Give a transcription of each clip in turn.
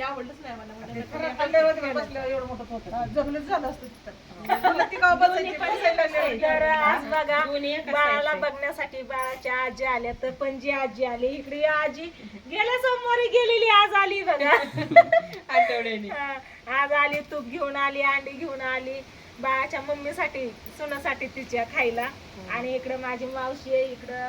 आवडलंच नाही मला एवढं मोठं होतं जगणच झालं असतं तर आज बघा बाळाला बघण्यासाठी बाळाच्या आजी आल्या तर पणजी आजी आली इकडे आजी गेल्या सोमवारी गेलेली आज आली बघा आठवड्याने आज आली तूप घेऊन आली अंडी घेऊन आली बाळाच्या मम्मीसाठी सुनासाठी तिच्या खायला आणि इकडं माझी मावशी आहे इकडं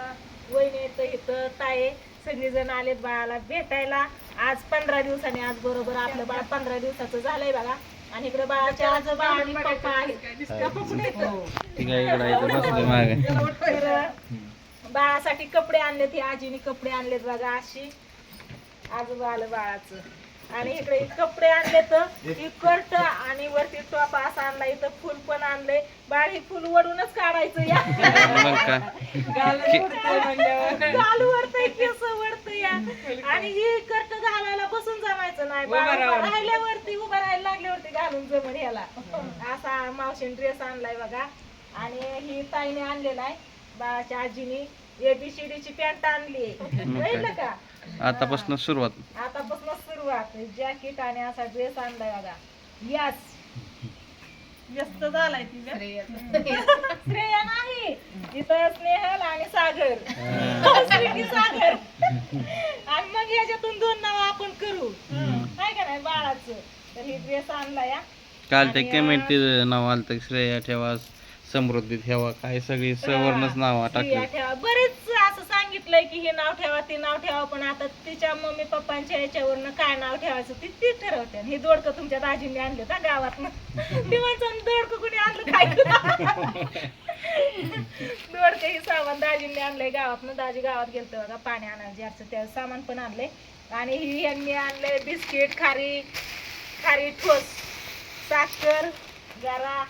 वहिनी येतं इथं ताई सगळेजण आलेत बाळाला भेटायला आज 15 दिवसांनी आज बरोबर आपलं बाळ 15 दिवसाचं झालंय बघा आणि इकडे बाळाच्या आजोबा आणि पप्पा आहेत तर बाळासाठी कपडे आणलेत ही आजीने कपडे आणलेत बघा अशी आजोबा आलं बाळाचं आणि इकडे कपडे आणले तर ही कर्ट आणि वरती टॉप असा आणला इथं फुल पण आणलंय बाळ ही फुल वडूनच काढायचं या गाल वरतय केस वरतय या आणि ही कर्ट घालायला बसून जमायचं नाही बाळ राहिल्यावरती उभं राहायला लागल्यावरती घालून जमन ह्याला असा मावशीने ड्रेस आणलाय बघा आणि ही ताईने आणलेला आहे बाळाच्या आजीने ABCD ची पॅन्ट आणली कळलं का आतापासून सुरुवात जॅकेट आणि असा ड्रेस आणलाय बघा याच व्यस्त झालाय ती श्रेया नाही इथं स्नेहल आणि सागर स्वीटी सागर आणि मग याच्यातून 2 नाव आपण करू काय का नाही बाळाचं तर ही ड्रेस आणला या काल ते कमेंट नाव आलं तर श्रेया ठेवा समृद्धी ठेवा काय सगळी सवर्णच नाव टाकली ठेवा बरेच असं सांगितलंय की हे नाव ठेवा ते नाव ठेवा पण आता तिच्या मम्मी पप्पांच्या याच्यावरनं काय नाव ठेवायचं ती ठरवते हे दोडकं तुमच्या दाजींनी आणलं का गावात ती म्हणतात दोडकं कुणी आणलं काय दोडकं ही सामान दाजींनी आणलंय गावात दाजी गावात गेलतं बघा पाणी आणायला जारचं त्या सामान पण आणलंय आणि ही यांनी आणलंय बिस्किट खारी ठोस साखर गरा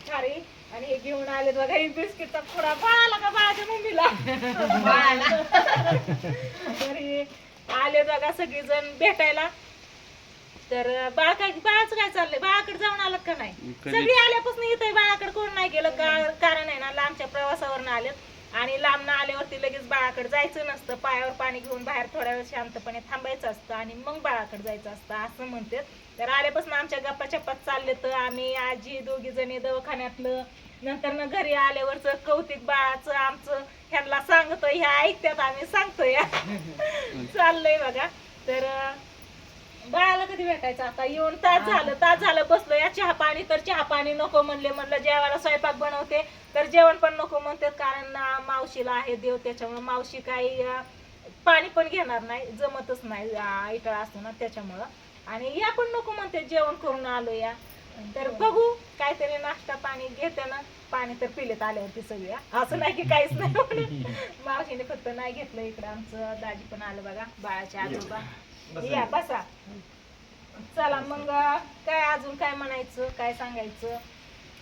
खारी आणि हे घेऊन आले बघा ही बिस्किटचा पुडा बाळाला का बाळाच्या मम्मीला तर हे आले बघा सगळेजण भेटायला तर बाळाचं काय चाललंय बाळाकडे जाऊन आलात का नाही सगळी आल्यापासून इथं बाळाकडे कोण नाही गेलं कारण आहे ना लांबच्या प्रवासावर आलेत आणि लांब आल्यावरती लगेच बाळाकडे जायचं नसतं पायावर पाणी घेऊन बाहेर थोड्या वेळ शांतपणे थांबायचं असतं आणि मग बाळाकडे जायचं असतं असं म्हणतात तर आल्यापासून आमच्या गप्पा चप्पात चालले तर आम्ही आजी 2 जणी दवाखान्यातलं नंतर ना घरी आल्यावरच कौतिक बाळाचं आमचं ह्यांना सांगतोय ह्या ऐकतात आम्ही सांगतोय चाललंय बघा तर बाळाला कधी भेटायचं आता येऊन तास झालं बसलो या चहा पाणी नको म्हणलं जेवायला स्वयंपाक बनवते तर जेवण पण नको म्हणतात कारण मावशीला आहे देव त्याच्यामुळे मावशी काही पाणी पण घेणार नाही जमतच नाही इटळा असतो ना त्याच्यामुळं आणि या पण नको म्हणते जेवण करून आलो या तर बघू काहीतरी नाश्ता पाणी घेते ना पाणी तर पिलेत आल्यावरती सगळ्या असं नाही की काहीच नाही म्हणून मावशीने फक्त नाही घेतलं इकडं आमचं दाजी पण आलं बघा बाळाचे आजोबा या बसा चला मग काय अजून काय म्हणायचं काय सांगायचं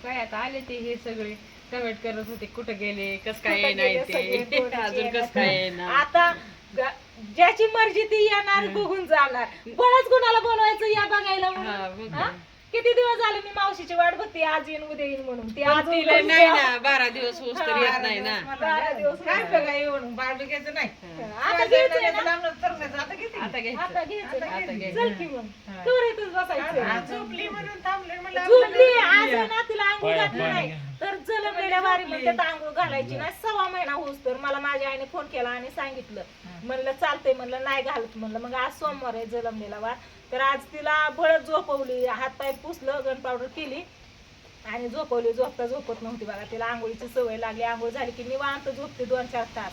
काय आता आले ते हे सगळे कमेंट करत होते कुठं गेले कस काय नाही ते अजून कस काय आता ज्याची मर्जी ती येणार बघून जाणार बळच कुणाला बोलवायचं या बघायला म्हणून किती दिवस झाले मी मावशीची वाट बघते आज येईन उद्या येईन म्हणून ती आज नाही ना 12 दिवस होस तर येत नाही ना 12 दिवस काय बघा येऊन बाळ घ्यायचं नाही आता घ्यायचं आता घ्यायचं चल की मग तू इथंच बसायचं झोपली म्हणून थांबले म्हणलं झोपली आज ना तिला आंघोळ घातली नाही तर जलमलेल्या वारी म्हणते आंघोळ घालायची नाही 6 महिना होस तर मला माझ्या आईने फोन केला आणि सांगितलं म्हणलं चालतंय म्हणलं नाही घालत म्हणलं मग आज सोमवार आहे जलमलेला वार तर आज तिला बळच झोपवली हात पाय पुसलं गन पावडर केली आणि झोपवली झोपत नव्हती बघा तिला आंघोळीची सवय लागली आंघोळ झाली की निवांत झोपते 2-4 तास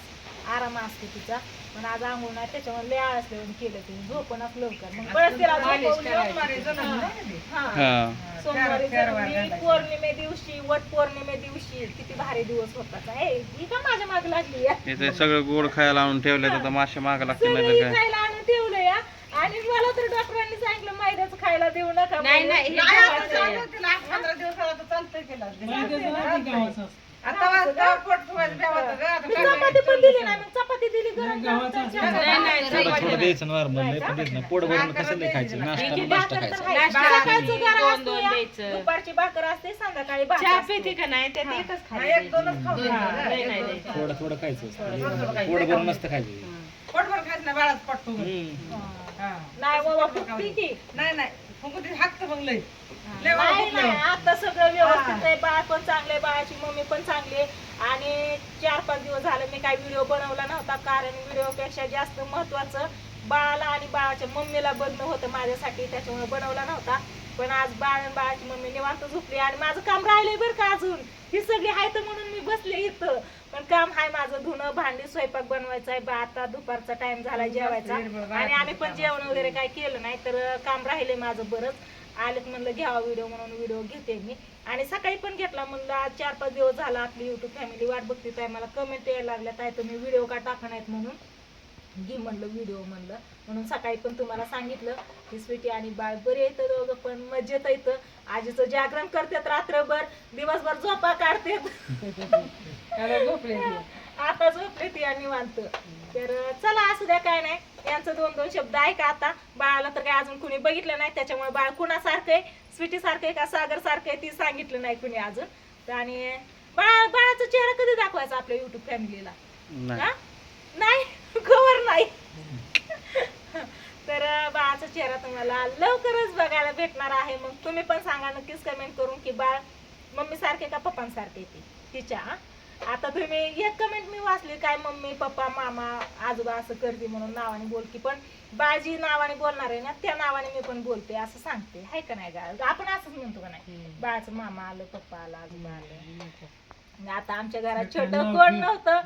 आराम असते तिचा पण आज आंघोळ नाही त्याच्यामुळे लय आळसल्यावर केलं तिने झोपणच लवकर मग बळच तिला सोमवारी पौर्णिमे दिवशी वट पौर्णिमे दिवशी किती भारी दिवस होता ही का माझ्या मागे लागली सगळं गोड खायला आणून ठेवलं तर मासे माग लागते नाही तर खायला आणून ठेवलं या आणि मला तर डॉक्टरांनी सांगितलं मैद्याचं खायला देऊ नका नाही 15 दिवसाला चालतंय केलं चपाती पण दिली नाही मग चपाती दिली गरम दुपारची भाकर असते संध्याकाळी चहा पिते का नाही त्यात एकच पोटभर खायचं नाही बाळाच पटतो नाही बाबा फुटती की नाही फुंकुटी हाकतं मग लय नाही नाही आता सगळं व्यवस्थित आहे. बाळ पण चांगले, बाळाची मम्मी पण चांगली आहे. आणि 4-5 दिवस झाले मी काही व्हिडिओ बनवला नव्हता, कारण व्हिडिओपेक्षा जास्त महत्वाचं बाळाला आणि बाळाच्या मम्मीला बघणं होतं माझ्यासाठी, त्याच्यामुळे बनवला नव्हता. पण आज बाळ आणि बाळाची मम्मी निवांत झोपली आणि माझं काम राहिलंय बरं का अजून. ही सगळी आहे तर म्हणून मी बसले इथं, पण काम आहे माझं. धुणं भांडी स्वयंपाक बनवायचा आहे. आता दुपारचा टाइम झाला जेवायचा आणि आम्ही पण जेवण वगैरे काय केलं नाही, तर काम राहिलंय माझं बरंच. आलेत म्हणलं घ्यावा व्हिडिओ म्हणून व्हिडिओ घेते मी. आणि सकाळी पण घेतला म्हणलं आज 4-5 दिवस झाला आपली युट्यूब फॅमिली वाट बघते. ताई मला कमेंट यायला लागल्या, ताई तुम्ही व्हिडिओ का टाकत नाहीत म्हणून. घे म्हणलं व्हिडिओ म्हणलं, म्हणून सकाळी पण तुम्हाला सांगितलं की स्वीटी आणि बाळ बरे येतं, दोघं पण मजेत येतं. आजीचं जागरण करतात रात्रभर, दिवसभर झोपा काढतात. आता झोपले ती आणि निवांत. तर चला असू द्या, काय नाही. यांचं 2-2 शब्द ऐका आता. बाळाला तर काय अजून कुणी बघितलं नाही, त्याच्यामुळे बाळ कुणासारखं आहे, स्वीटी सारखं आहे का सागर सारखं आहे ती सांगितलं नाही कुणी अजून. आणि बाळाचा चेहरा कधी दाखवायचा आपल्या युट्यूब फॅमिलीला? नाही खबर नाही. तर बाळाचा चेहरा तुम्हाला लवकरच बघायला भेटणार आहे. मग तुम्ही पण सांगा नक्कीच कमेंट करून की बाळ मम्मी सारखे का पप्पांसारखे ते तिच्या. आता तुम्ही एक कमेंट मी वाचली, काय मम्मी पप्पा मामा आजोबा असं करते म्हणून नावाने बोल की. पण बाळजी नावाने बोलणार आहे ना, त्या नावाने मी पण बोलते असं सांगते, हाय का नाही गा? आपण असंच म्हणतो का नाही, बाळाचं मामा आलं, पप्पा आला, आजोबा आलं. आता आमच्या घरात छोट कोण नव्हतं,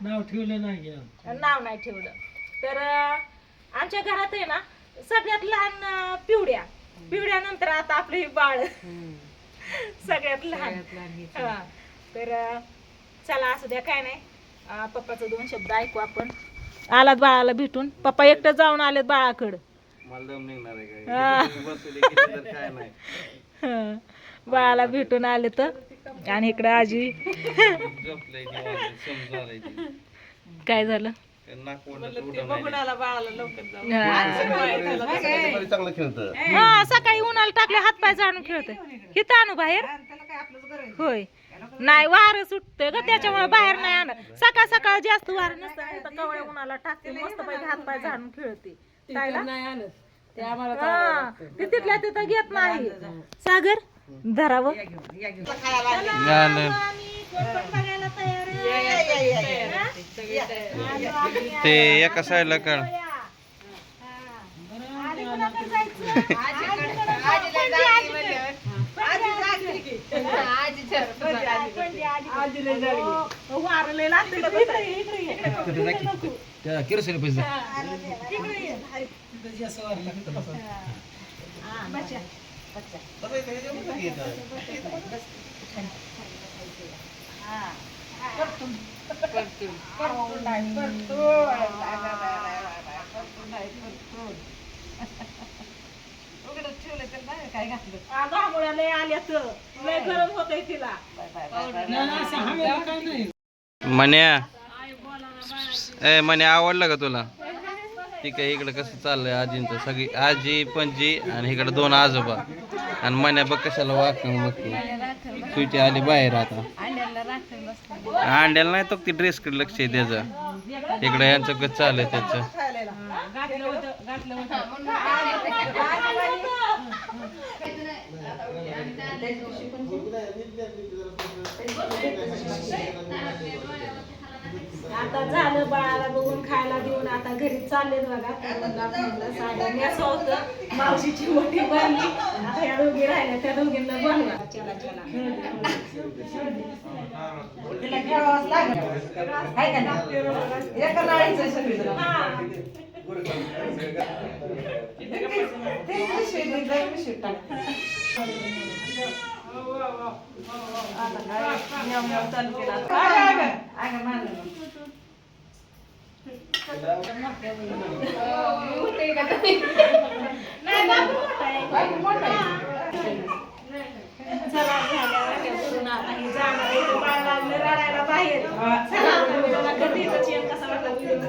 नाव ठेवलं नाही, नाव नाही ठेवलं. तर आमच्या घरात आहे ना सगळ्यात लहान पिवड्यानंतर आता आपलं हे बाळ सगळ्यात लहान. तर चला असू द्या, काय नाही. पप्पाचं 2 शब्द ऐकू आपण. आलात बाळाला भेटून, पप्पा एकटं जाऊन आलेत बाळाकडं. बाळाला भेटून आले तर. आणि इकडं आजी काय झालं हा सकाळी उन्हाला टाकले, हातपाय जाणून खेळतोय. हिथं आणू बाहेर? होय, नाही वारं सुटतंय ग त्याच्यामुळे बाहेर नाही आणत. सकाळ सकाळ जास्त वारं नसतं, कवळ्या उन्हाला टाकते, मस्त पैकी हातपाय झाडून खेळते. ते तिथल्या तिथं घेत नाही. सागर धरावं ते एका साईडला काढ. किरोसिन पैसे लय गरम होतंय तिला. मन्या ए मन्या आवडलं का तुला? ठीक आहे. इकडं कसं चाललंय आजींचं, सगळी आजी पणजी आणि इकडं 2 आजोबा. आणि मन्या बघ कशाला वाकून बघते. स्वीटी आली बाहेर आता. अंड्याला नाही तो ती ड्रेसकडे लक्ष आहे त्याचं. इकडं यांचं कसं चाललंय त्याचं. आता झालं बाळाला बघून खायला देऊन आता घरी चालले बघा. साड्या असं होतं, मावशीची मोठी बनली. आता या दोघी राहिल्या, त्या दोघींना बनवा. चला चला रडायला बाहेर. कसा वाटला व्हिडिओ?